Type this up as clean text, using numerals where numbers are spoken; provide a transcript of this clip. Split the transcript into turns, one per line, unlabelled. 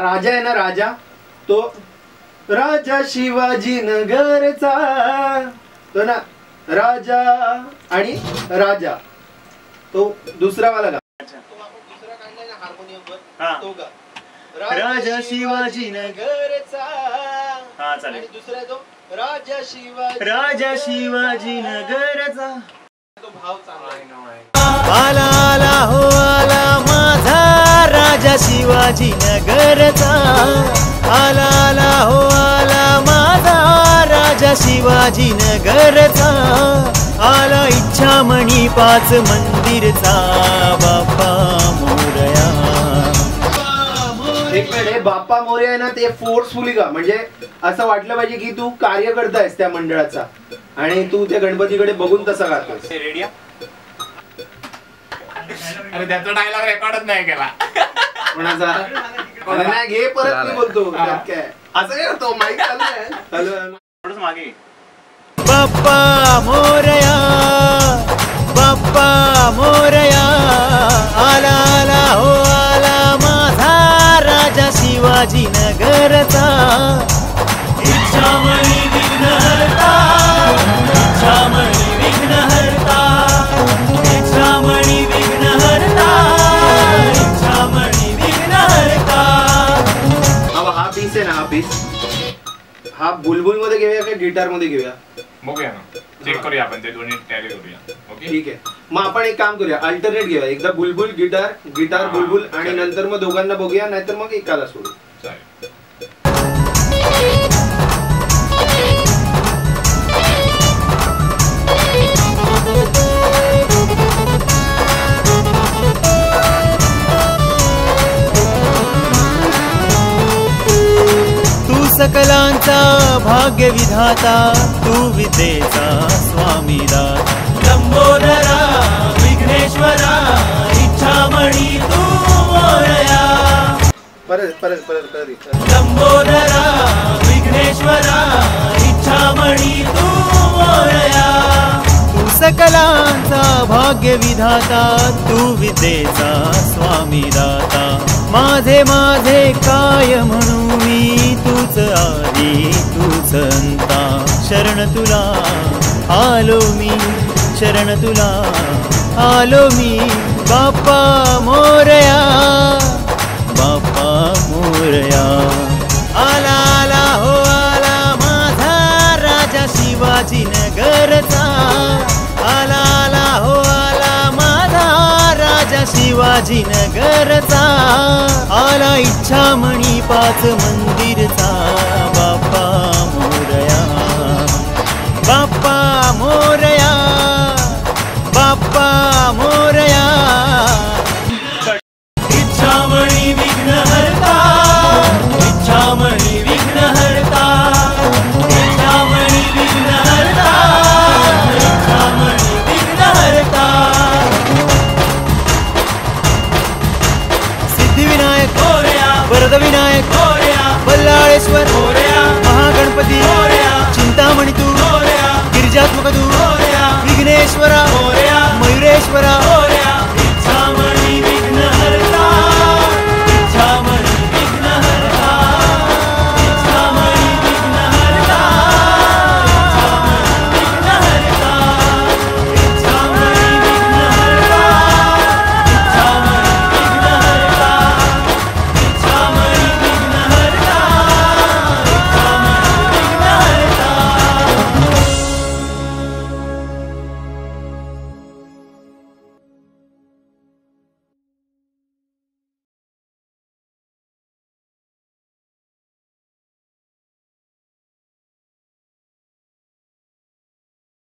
राजा आहे ना, राजा, तो राजा शिवाजी नगरचा, तो ना राजा आणि राजा, तो दुसरा वाला गा. दुसरा काढलाय ना हार्मोनियमवर, तो गा. राजा शिवाजी नगरचा.
हा चालेल.
आणि दुसरा तो राजा
शिवाजी नगरचा.
तो भाव चांगला आहे.
आला आला हो आला माझा राजा शिवाजी नगरचा. आला आला हो आला माझा राजा शिवाजी नगरचा. आला इच्छामणी 5 मंदिरचा बाप्पा मोरया.
एक मिनिट, बाप्पा मोरया आहे ना, ते फोर्सफुली गा, म्हणजे असं वाटलं पाहिजे की तू कार्यकर्ता आहेस त्या मंडळाचा आणि तू त्या गणपतीकडे बघून तसा गातोस.
रेडिया. अरे त्याचा डायलॉग रेकॉर्डच नाही केला.
कोणाचा? नाही घे, परत मी बोलतो. काय असं काय करतो, माईक चालू आहे.
थोडंच मागे.
बाप्पा मोरया बाप्पा मोरया. आला आला हो आला माझा राजा शिवाजी नगरचा. इच्छामणी विघ्नहर्ता, इच्छामणी विघ्नहर्ता, इच्छामणी विघ्नहर्ता, इच्छामणी विघ्नहर्ता.
हा पीस आहे ना, हा पीस हा बुलबुल मध्ये घेऊया का गिटार मध्ये घेऊया?
बघूया ना, चेक करूया आपण ते दोन्ही टॅली करूया. ओके
ठीक आहे. मग आपण एक काम करूया, अल्टरनेट घेऊया. एकदा बुलबुल गिटार, गिटार बुलबुल, आणि नंतर मग दोघांना बघूया, नाहीतर मग एकाला सोडू.
चालेल.
तू सकलांचा भाग्य विधाता, तू विद्येचा स्वामी दाता. लंबोदरा विघ्नेश्वरा, इच्छामणी तू मोरया.
परत परत परत परत.
लंबोदरा विघ्नेश्वरा, इच्छामणी तू मोरया. तू सकलांचा भाग्य विधाता, तू विद्येचा स्वामी दाता. माझे माझे काय म्हणू मी, तूच आदी तूच अंता. शरण तुला आलो मी, शरण तुला आलो मी. बाप्पा मोरया बाप्पा मोरया. आला आला हो आला माझा राजा शिवाजी नगरचा. आला आला हो आला माझा राजा शिवाजी नगरचा. आला इच्छामणी 5 मंदिरचा